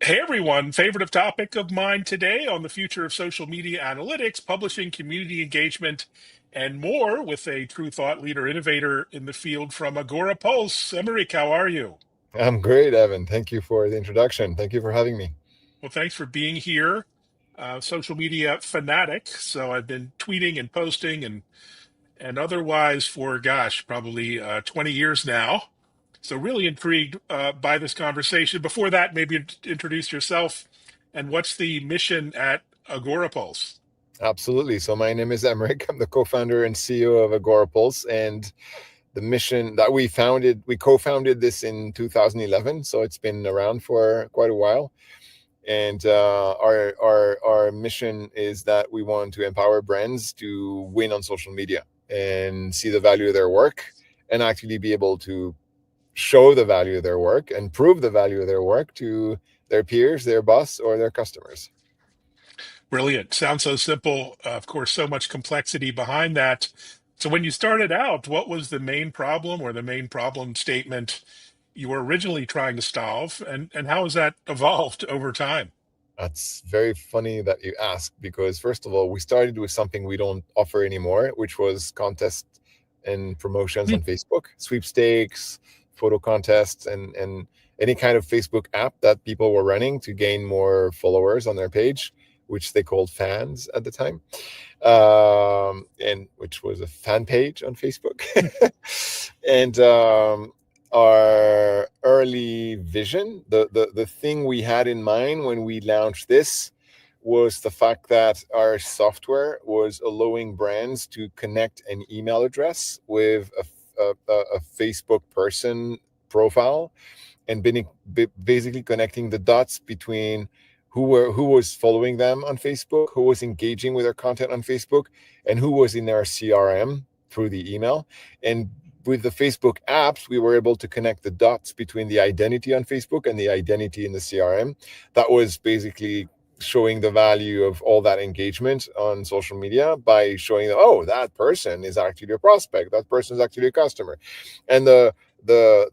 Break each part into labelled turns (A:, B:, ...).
A: Hey everyone, favorite topic of mine today on the future of social media analytics, publishing, community engagement, and more with a true thought leader innovator in the field from Agorapulse. Emmerich, how are you?
B: I'm great, Evan. Thank you for the introduction. Thank you for having me.
A: Well, thanks for being here. Social media fanatic, so I've been tweeting and posting and otherwise for gosh, probably 20 years now. So really intrigued by this conversation. Before that, maybe introduce yourself and what's the mission at Agorapulse?
B: Absolutely. So my name is Emmerich. I'm the co-founder and CEO of Agorapulse, and the mission that we co-founded this in 2011. So it's been around for quite a while. And our mission is that we want to empower brands to win on social media and see the value of their work and actually be able to show the value of their work and prove the value of their work to their peers, their boss, or their customers.
A: Brilliant. Sounds so simple. Of course, so much complexity behind that. So when you started out, what was the main problem or the main problem statement you were originally trying to solve, and how has that evolved over time?
B: That's very funny that you ask because, first of all, we started with something we don't offer anymore, which was contests and promotions
A: Hmm.
B: on Facebook, sweepstakes, photo contests, and any kind of Facebook app that people were running to gain more followers on their page, which they called fans at the time, and which was a fan page on Facebook. And our early vision, the thing we had in mind when we launched this was the fact that our software was allowing brands to connect an email address with a Facebook person profile and basically connecting the dots between who was following them on Facebook, who was engaging with their content on Facebook, and who was in their CRM through the email. And with the Facebook apps, we were able to connect the dots between the identity on Facebook and the identity in the CRM. That was basically showing the value of all that engagement on social media by showing them, oh, that person is actually a prospect, that person is actually a customer. And the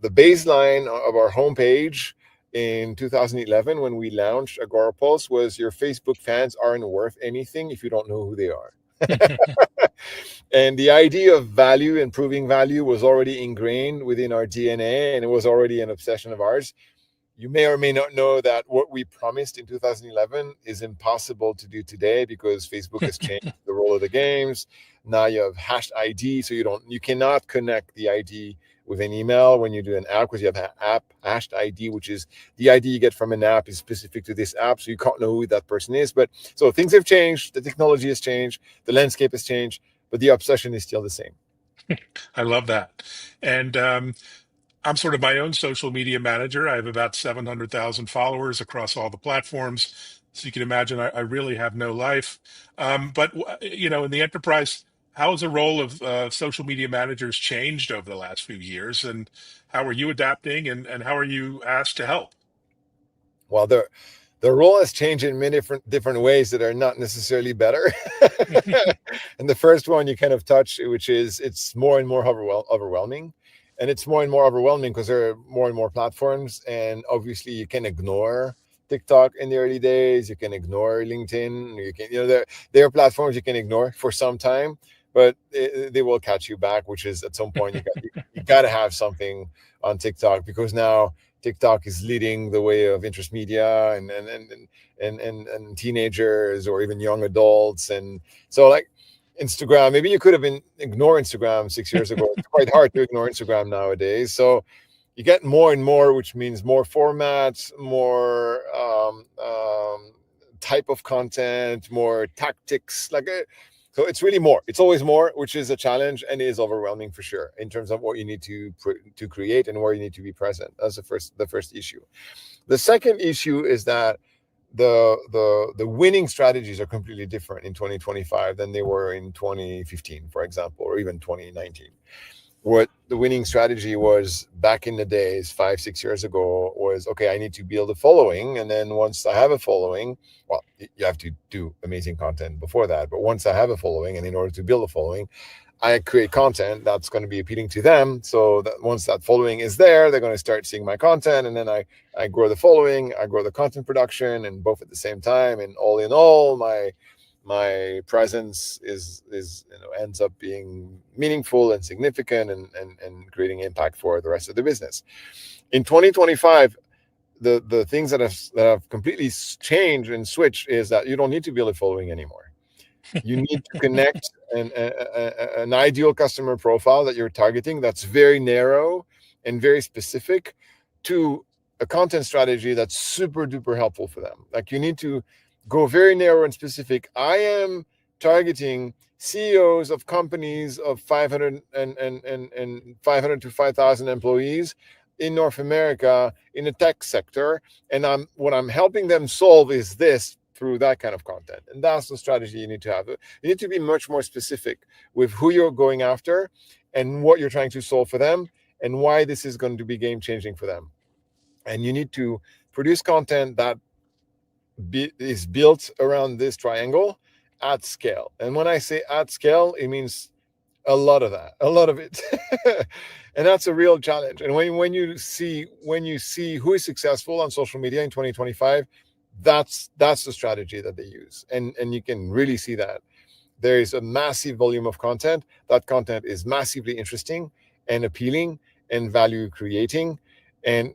B: baseline of our homepage in 2011 when we launched Agorapulse was your Facebook fans aren't worth anything if you don't know who they are. And the idea of value and proving value was already ingrained within our DNA, and it was already an obsession of ours. You may or may not know that what we promised in 2011 is impossible to do today because Facebook has changed the role of the games. Now you have hashed ID, so you cannot connect the ID with an email when you do an app because you have an app hashed ID, which is the ID you get from an app is specific to this app, so you can't know who that person is. But so things have changed, the technology has changed, the landscape has changed, but the obsession is still the same.
A: I love that. And I'm sort of my own social media manager. I have about 700,000 followers across all the platforms. So you can imagine I really have no life. But, in the enterprise, how has the role of social media managers changed over the last few years? And how are you adapting and how are you asked to help?
B: Well, the role has changed in many different ways that are not necessarily better. And the first one you kind of touch, which is it's more and more overwhelming. And it's more and more overwhelming because there are more and more platforms. And obviously you can ignore TikTok in the early days. You can ignore LinkedIn. There are platforms you can ignore for some time, but they will catch you back, which is at some point you got to have something on TikTok because now TikTok is leading the way of interest media and teenagers or even young adults. And so like Instagram, maybe you could have been ignore Instagram 6 years ago. It's quite hard to ignore Instagram nowadays. So you get more and more, which means more formats, more type of content, more tactics. So it's really more. It's always more, which is a challenge and is overwhelming for sure in terms of what you need to create and where you need to be present. That's the first issue. The second issue is that the winning strategies are completely different in 2025 than they were in 2015, for example, or even 2019. What the winning strategy was back in the days 5 6 years ago was, okay, I need to build a following, and then once I have a following, well, you have to do amazing content before that, but once I have a following, and in order to build a following, I create content that's going to be appealing to them. So that once that following is there, they're going to start seeing my content, and then I grow the following, I grow the content production, and both at the same time. And all in all, my presence is ends up being meaningful and significant, and creating impact for the rest of the business. In 2025, the things that have completely changed and switched is that you don't need to build a following anymore. You need to connect an ideal customer profile that you're targeting that's very narrow and very specific to a content strategy that's super duper helpful for them. Like, you need to go very narrow and specific. I am targeting CEOs of companies of 500 and 500 to 5,000 employees in North America in the tech sector, and what I'm helping them solve is this through that kind of content. And that's the strategy you need to have. You need to be much more specific with who you're going after and what you're trying to solve for them and why this is going to be game changing for them. And you need to produce content that is built around this triangle at scale. And when I say at scale, it means a lot of that, a lot of it. And that's a real challenge. And when you see who is successful on social media in 2025, that's the strategy that they use. And you can really see that there is a massive volume of content. That content is massively interesting and appealing and value creating, and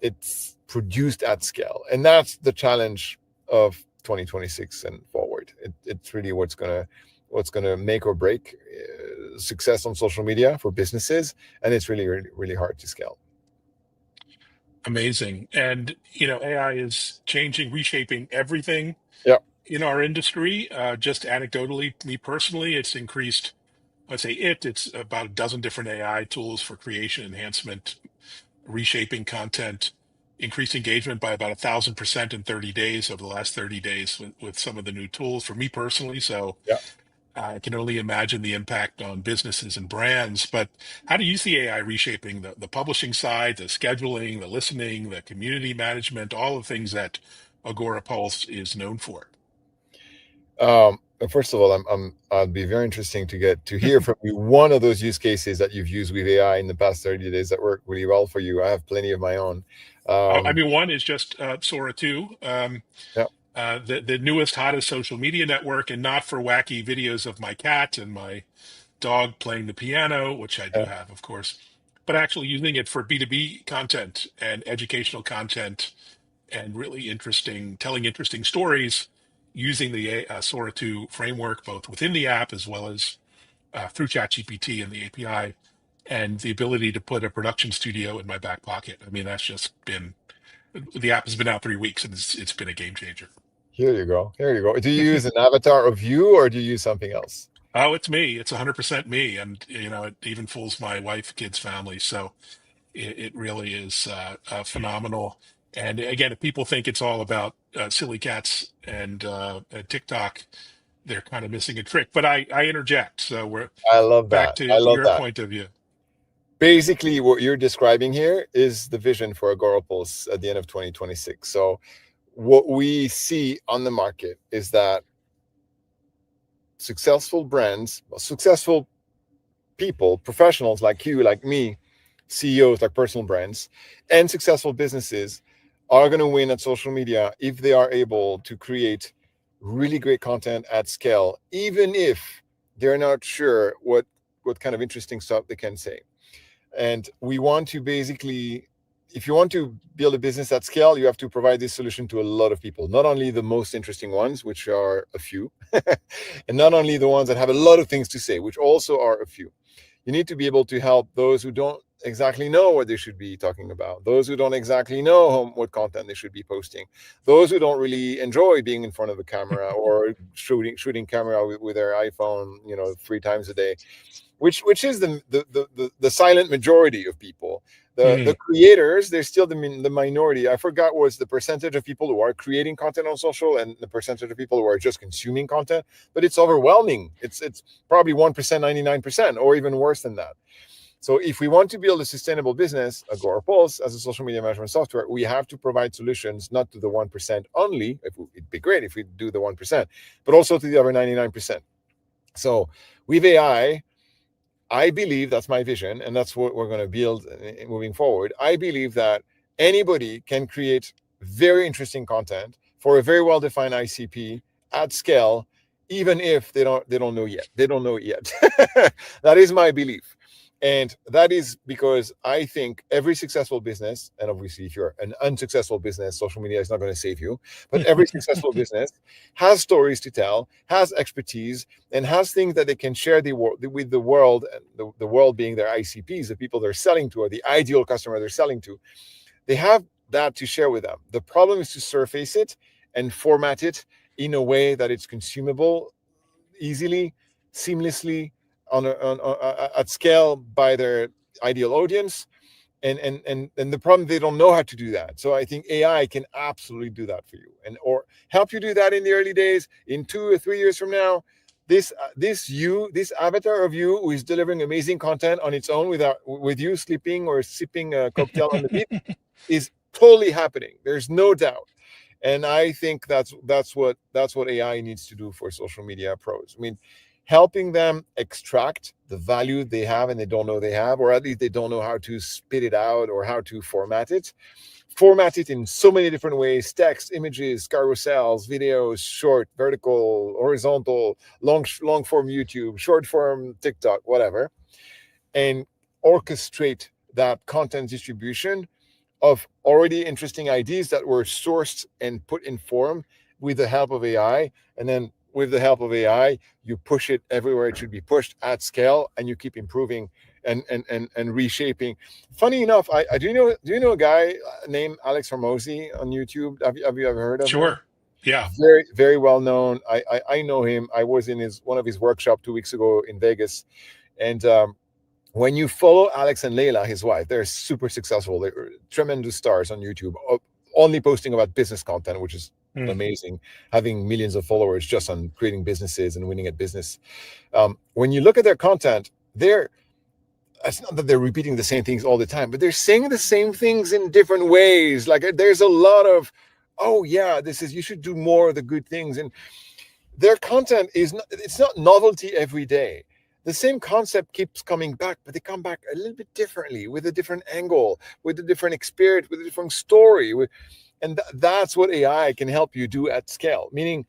B: it's produced at scale. And that's the challenge of 2026 and forward. It's really what's gonna make or break success on social media for businesses, and it's really, really, really hard to scale.
A: Amazing. And, AI is changing, reshaping everything
B: Yeah,
A: in our industry. Just anecdotally, me personally, it's increased, let's say it's about a dozen different AI tools for creation, enhancement, reshaping content, increased engagement by about 1,000% in 30 days over the last 30 days with some of the new tools for me personally. So
B: yeah.
A: I can only imagine the impact on businesses and brands. But how do you see AI reshaping the publishing side, the scheduling, the listening, the community management, all the things that Agorapulse is known for?
B: First of all, I'd be very interesting to get to hear from you one of those use cases that you've used with AI in the past 30 days that worked really well for you. I have plenty of my own.
A: I
B: Um,
A: mean, one is just Sora 2.
B: yeah,
A: The newest, hottest social media network, and not for wacky videos of my cat and my dog playing the piano, which I do
B: yeah.
A: have, of course, but actually using it for B2B content and educational content and really telling interesting stories using the Sora 2 framework, both within the app as well as through ChatGPT and the API, and the ability to put a production studio in my back pocket. I mean, that's just been the app has been out 3 weeks, and it's been a game changer.
B: Here you go. Here you go. Do you use an avatar of you, or do you use something else?
A: Oh, it's me. It's 100% me, and it even fools my wife, kids, family. So it really is phenomenal. And again, if people think it's all about silly cats and TikTok, they're kind of missing a trick. But I interject. So we're
B: I love
A: back
B: that. I
A: to
B: love
A: your
B: that.
A: point of view.
B: Basically, what you're describing here is the vision for Agorapulse at the end of 2026. So, what we see on the market is that successful brands, successful people, professionals like you, like me, CEOs like personal brands, and successful businesses are going to win at social media if they are able to create really great content at scale, even if they're not sure what kind of interesting stuff they can say. And we want to basically, if you want to build a business at scale, you have to provide this solution to a lot of people, not only the most interesting ones, which are a few, and not only the ones that have a lot of things to say, which also are a few. You need to be able to help those who don't exactly know what they should be talking about, those who don't exactly know what content they should be posting, those who don't really enjoy being in front of a camera or shooting camera with their iPhone, 3 times a day, which is the silent majority of people. The
A: Mhm.
B: creators, they're still the minority. I forgot what's the percentage of people who are creating content on social and the percentage of people who are just consuming content, but it's overwhelming. It's probably 1%, 99%, or even worse than that. So if we want to build a sustainable business, Agorapulse as a social media management software, we have to provide solutions not to the 1% only. It'd be great if we do the 1%, but also to the other 99%. So With I believe that's my vision, and that's what we're going to build moving forward. I believe that anybody can create very interesting content for a very well-defined ICP at scale, even if they don't know yet. They don't know it yet. That is my belief. And that is because I think every successful business, and obviously if you're an unsuccessful business, social media is not going to save you, but every successful business has stories to tell, has expertise, and has things that they can share with the world, and the world being their ICPs, the people they're selling to, or the ideal customer they're selling to. They have that to share with them. The problem is to surface it and format it in a way that it's consumable easily, seamlessly, at scale by their ideal audience. And the problem, they don't know how to do that. So I think AI can absolutely do that for you, and or help you do that in the early days. In 2 or 3 years from now, this avatar of you who is delivering amazing content on its own with you sleeping or sipping a cocktail on the beach is totally happening. There's no doubt. And I think that's what AI needs to do for social media pros. I mean, helping them extract the value they have and they don't know they have, or at least they don't know how to spit it out or how to format it in so many different ways: text, images, carousels, videos, short, vertical, horizontal, long form YouTube, short form TikTok, whatever, and orchestrate that content distribution of already interesting ideas that were sourced and put in form with the help of AI. And then with the help of AI, you push it everywhere it should be pushed at scale, and you keep improving and reshaping. Funny enough, I do you know a guy named Alex Hormozy on YouTube? Have you ever heard of him?
A: Sure. Yeah.
B: Very, very well known. I know him. I was in his one of his workshop 2 weeks ago in Vegas. And when you follow Alex and Layla, his wife, they're super successful. They're tremendous stars on YouTube, only posting about business content, which is
A: Mm.
B: amazing, having millions of followers just on creating businesses and winning at business. When you look at their content, it's not that they're repeating the same things all the time, but they're saying the same things in different ways. Like there's a lot of, oh yeah, this is, you should do more of the good things. And their content is not, it's not novelty every day. The same concept keeps coming back, but they come back a little bit differently, with a different angle, with a different experience, with a different story. And that's what AI can help you do at scale. Meaning,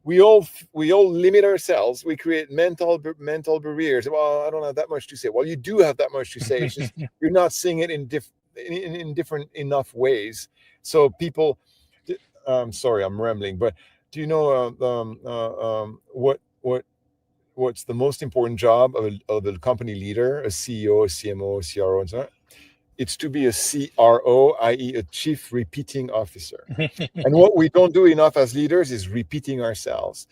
B: we all limit ourselves. We create mental barriers. Well, I don't have that much to say. Well, you do have that much to say. It's just you're not seeing it in different enough ways. So people, sorry, I'm rambling, but do you know what's the most important job of a company leader, a CEO, a CMO, a CRO, and so on? It's to be a CRO, i.e., a chief repeating officer. And what we don't do enough as leaders is repeating ourselves,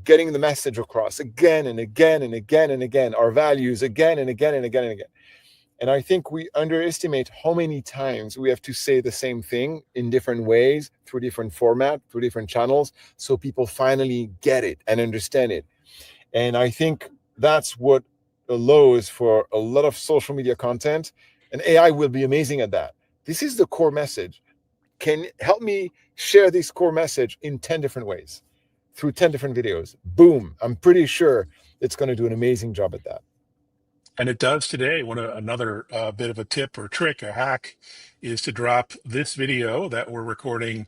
B: getting the message across again and again and again and again, our values again and again and again and again. And I think we underestimate how many times we have to say the same thing in different ways, through different format, through different channels, so people finally get it and understand it. And I think that's what allows for a lot of social media content, and AI will be amazing at that. This is the core message. Can help me share this core message in 10 different ways through 10 different videos. Boom. I'm pretty sure it's going to do an amazing job at that.
A: And it does today. Another bit of a tip or trick, a hack, is to drop this video that we're recording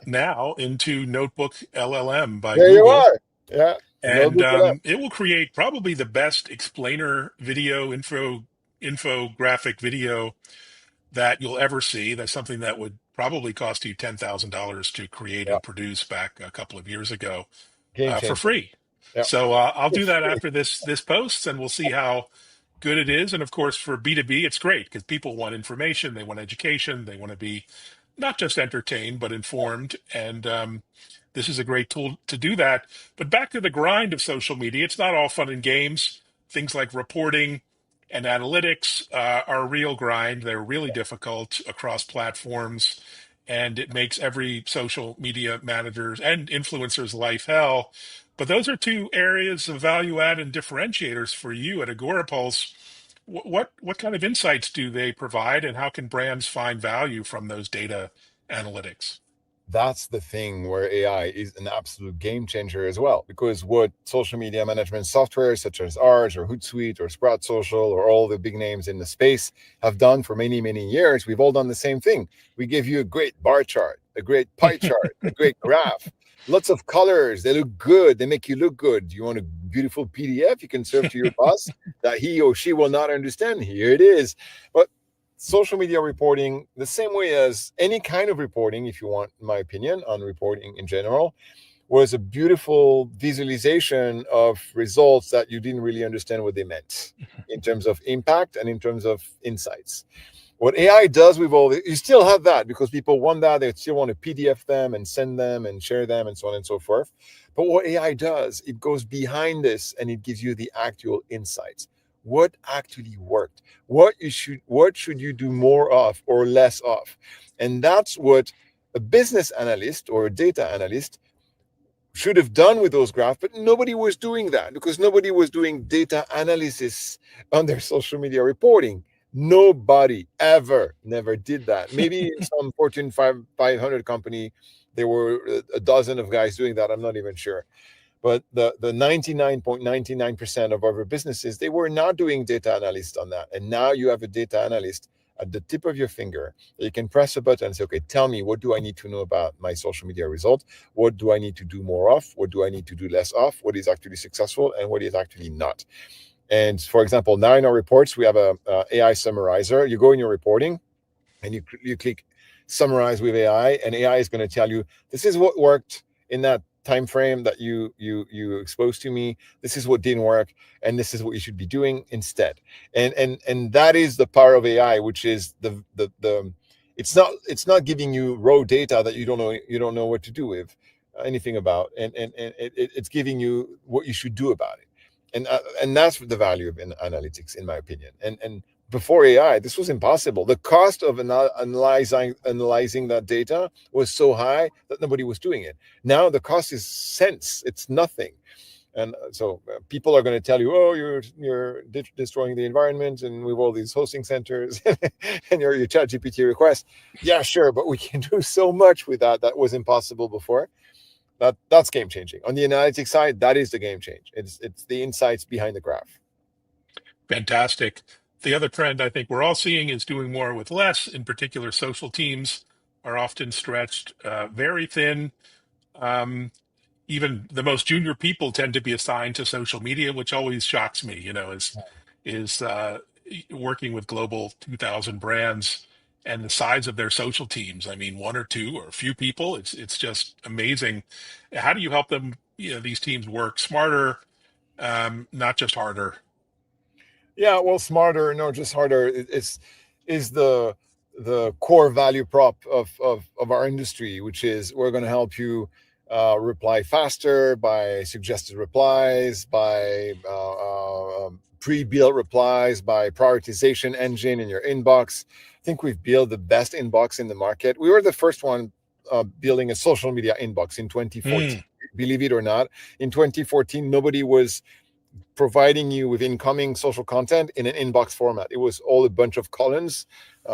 A: now into Notebook LLM by
B: There you
A: Google,
B: are. Yeah.
A: and
B: Notebook it up.
A: it will create probably the best explainer video, infographic video that you'll ever see. That's something that would probably cost you $10,000 to create
B: Yeah.
A: and produce back a couple of years ago
B: Game
A: for
B: changer.
A: free.
B: Yeah.
A: So I'll
B: For
A: do that
B: free.
A: after this posts, and we'll see how good it is. And of course, for B2B, it's great because people want information, they want education, they want to be not just entertained but informed. And this is a great tool to do that. But back to the grind of social media, it's not all fun and games. Things like reporting and analytics are a real grind. They're really difficult across platforms, and it makes every social media manager's and influencer's life hell. But those are two areas of value add and differentiators for you at Agorapulse. What kind of insights do they provide, and how can brands find value from those data analytics?
B: that's the thing where AI is an absolute game changer as well. Because what social media management software such as ours or Hootsuite or Sprout Social or all the big names in the space have done for many, many years, we've all done the same thing. We give you a great bar chart, a great pie chart, a great graph, lots of colors. They look good. They make you look good. You want a beautiful PDF you can serve to your boss that he or she will not understand? Here it is. But social media reporting, the same way as any kind of reporting, if you want my opinion on reporting in general, was a beautiful visualization of results that you didn't really understand what they meant in terms of impact and in terms of insights. What AI does with all this, you still have that because people want that. They still want to PDF them and send them and share them and so on and so forth. But what AI does, it goes behind this and it gives you the actual insights. What actually worked? What should you do more of or less of? And that's what a business analyst or a data analyst should have done with those graphs, but nobody was doing that because nobody was doing data analysis on their social media reporting. Nobody ever never did that. Maybe in some Fortune 500 company, there were a dozen of guys doing that. I'm not even sure. But the 99.99% of our businesses, they were not doing data analysts on that. And now you have a data analyst at the tip of your finger. You can press a button and say, okay, tell me, what do I need to know about my social media result? What do I need to do more of? What do I need to do less of? What is actually successful and what is actually not? And for example, now in our reports, we have a AI summarizer. You go in your reporting and you click summarize with AI, and AI is going to tell you this is what worked in that time frame that you exposed to me. This is what didn't work, and this is what you should be doing instead. And that is the power of AI, which is the it's not giving you raw data that you don't know what to do with anything about, and it's giving you what you should do about it. And that's the value of analytics, in my opinion. And before AI, this was impossible. The cost of analyzing that data was so high that nobody was doing it. Now the cost is cents; it's nothing. And so people are going to tell you, "Oh, you're destroying the environment, and with all these hosting centers and your ChatGPT requests." Yeah, sure, but we can do so much with that was impossible before. That's game changing. On the analytics side, that is the game change. It's the insights behind the graph.
A: Fantastic. The other trend I think we're all seeing is doing more with less. In particular, social teams are often stretched very thin. Um, Even the most junior people tend to be assigned to social media, which always shocks me. Is working with global 2,000 brands and the size of their social teams. I mean, one or two or a few people. It's just amazing. How do you help them? These teams work smarter, not just harder.
B: Yeah, well, smarter, no, just harder. Is the core value prop of our industry, which is we're going to help you reply faster by suggested replies, by pre-built replies, by prioritization engine in your inbox. I think we've built the best inbox in the market. We were the first one building a social media inbox in 2014.
A: Mm,
B: Believe it or not, in 2014, nobody was providing you with incoming social content in an inbox format. It was all a bunch of columns.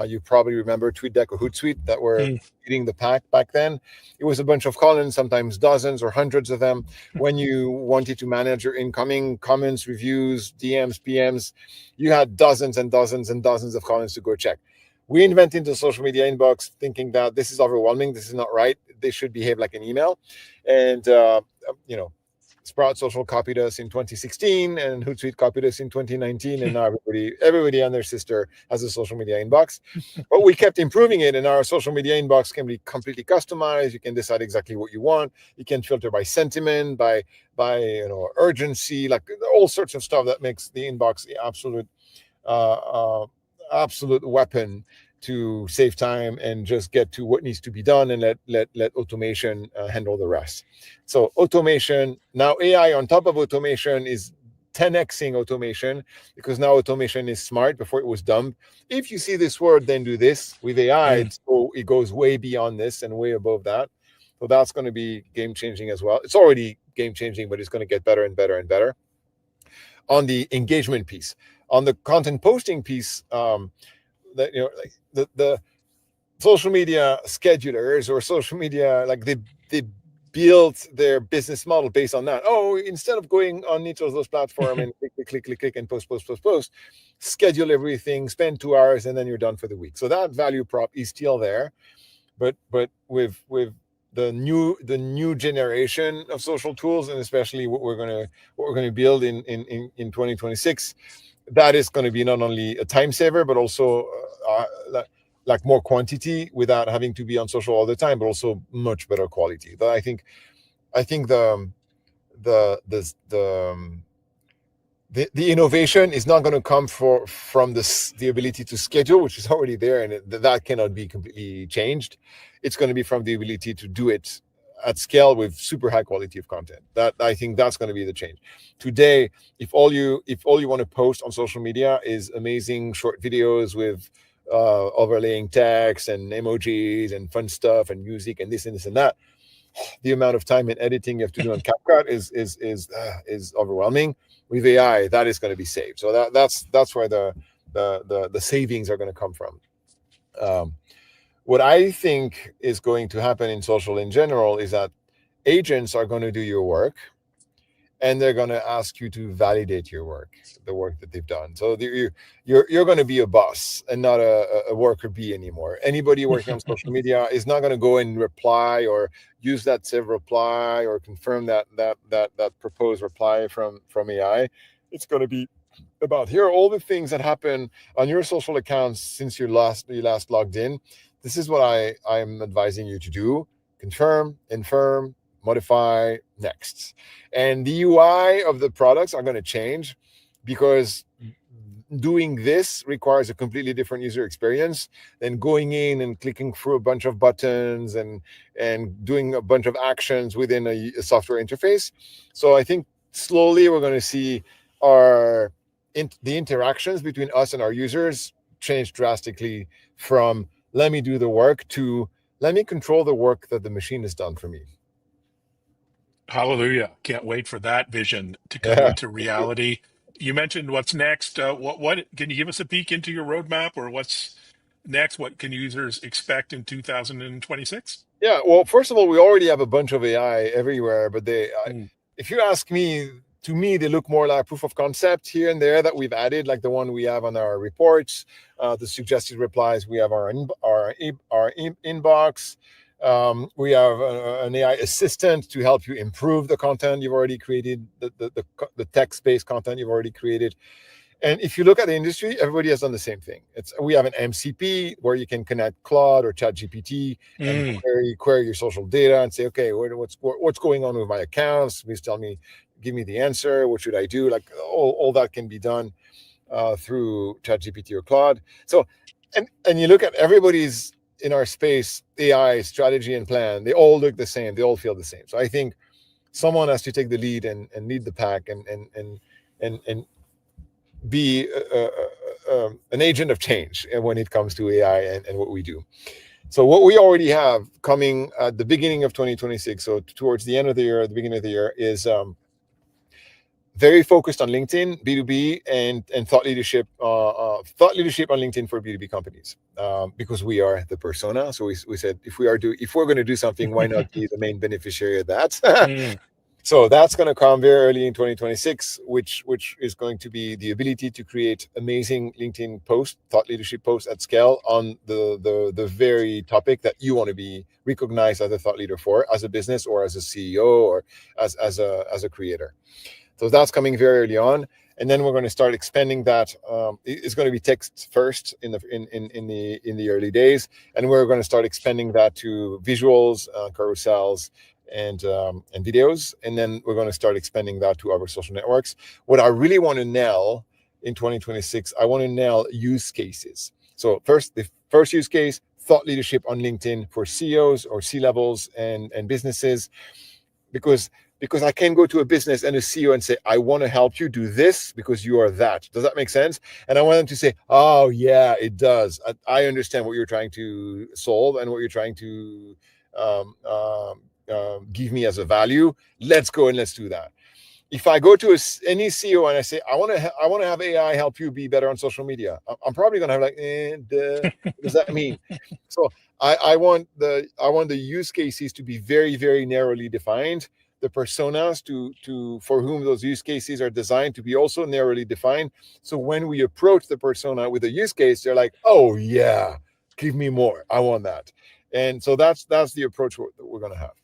B: You probably remember TweetDeck or Hootsuite that were
A: mm,
B: eating the pack back then. It was a bunch of columns, sometimes dozens or hundreds of them. When you wanted to manage your incoming comments, reviews, DMs, PMs, you had dozens and dozens and dozens of columns to go check. We invented the social media inbox thinking that this is overwhelming. This is not right. They should behave like an email. And, Sprout Social copied us in 2016, and Hootsuite copied us in 2019, and now everybody and their sister has a social media inbox. But we kept improving it, and our social media inbox can be completely customized. You can decide exactly what you want. You can filter by sentiment, by urgency, like all sorts of stuff that makes the inbox the uh, uh, absolute weapon to save time and just get to what needs to be done and let automation handle the rest. So automation, now AI on top of automation is 10xing automation, because now automation is smart. Before it was dumb. If you see this word, then do this. With AI,
A: mm.
B: it goes way beyond this and way above that. So that's going to be game changing as well. It's already game changing, but it's going to get better and better and better. On the engagement piece, on the content posting piece, that like the social media schedulers or social media, like they built their business model based on that. Oh, instead of going on each of those platforms and click and post, schedule everything, spend 2 hours, and then you're done for the week. So that value prop is still there, but with the new generation of social tools, and especially what we're gonna build in 2026, that is going to be not only a time saver but also like more quantity without having to be on social all the time, but also much better quality. But I think the the innovation is not going to come from the ability to schedule, which is already there, and that cannot be completely changed. It's going to be from the ability to do it at scale with super high quality of content. That, I think, that's going to be the change. Today, if all you want to post on social media is amazing short videos with overlaying text and emojis and fun stuff and music and this and this and that, the amount of time and editing you have to do on CapCut is overwhelming. With AI, that is going to be saved. So that's where the savings are going to come from. Um, what I think is going to happen in social in general is that agents are going to do your work, and they're going to ask you to validate your work, the work that they've done. So you're going to be a boss and not a worker bee anymore. Anybody working on social media is not going to go and reply or use that save reply or confirm that proposed reply from AI. It's going to be about, here are all the things that happen on your social accounts since you last logged in. This is what I'm advising you to do: confirm, infirm, modify, next. And the UI of the products are going to change, because doing this requires a completely different user experience than going in and clicking through a bunch of buttons and doing a bunch of actions within a software interface. So I think slowly we're going to see our the interactions between us and our users change drastically, from let me do the work to let me control the work that the machine has done for me.
A: Hallelujah. Can't wait for that vision to come
B: Yeah.
A: into reality. You mentioned what's next. What can you give us a peek into your roadmap, or what's next? What can users expect in 2026?
B: Yeah, well, first of all, we already have a bunch of AI everywhere, but
A: Mm.
B: if you ask me, to me, they look more like proof of concept here and there that we've added, like the one we have on our reports, the suggested replies we have our inbox. We have an AI assistant to help you improve the content you've already created, the text-based content you've already created. And if you look at the industry, everybody has done the same thing. We have an MCP where you can connect Claude or ChatGPT and
A: Mm.
B: query your social data and say, okay, what's going on with my accounts? Please tell me, give me the answer. What should I do? Like all that can be done through ChatGPT or Claude. So, and you look at everybody's in our space AI strategy and plan. They all look the same. They all feel the same. So I think someone has to take the lead and lead the pack and be an agent of change when it comes to AI and what we do. So what we already have coming at the beginning of 2026, so towards the end of the year, the beginning of the year, is very focused on LinkedIn, B2B, and thought leadership on LinkedIn for B2B companies, because we are the persona. So we said, if we're going to do something, why not be the main beneficiary of that?
A: Mm.
B: So that's going to come very early in 2026, which is going to be the ability to create amazing LinkedIn thought leadership posts at scale on the very topic that you want to be recognized as a thought leader for, as a business or as a CEO or as a creator. So that's coming very early on, and then we're going to start expanding that. It's going to be text first in the early days, and we're going to start expanding that to visuals, carousels, and videos, and then we're going to start expanding that to other social networks. What I really want to nail in 2026, I want to nail use cases. So the first use case: thought leadership on LinkedIn for CEOs or C levels and businesses, because I can go to a business and a CEO and say, I want to help you do this because you are that. Does that make sense? And I want them to say, oh, yeah, it does. I understand what you're trying to solve and what you're trying to give me as a value. Let's go and let's do that. If I go to any CEO and I say I want to have AI help you be better on social media, I'm probably going to have like, what does that mean? So I want the use cases to be very very narrowly defined. The personas to for whom those use cases are designed to be also narrowly defined. So when we approach the persona with a use case, they're like, oh yeah, give me more. I want that. And so that's the approach we're going to have.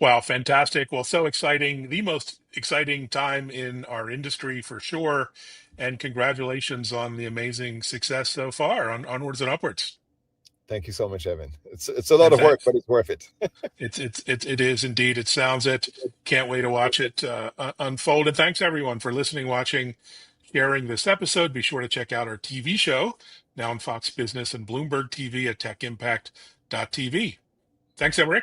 A: Wow, fantastic. Well, so exciting. The most exciting time in our industry for sure. And congratulations on the amazing success so far, onwards and upwards.
B: Thank you so much, Evan. It's a lot
A: And
B: of work, but it's worth it.
A: it is indeed. It sounds it. Can't wait to watch it unfold. And thanks everyone for listening, watching, sharing this episode. Be sure to check out our TV show now on Fox Business and Bloomberg TV at techimpact.tv. Thanks, Emric.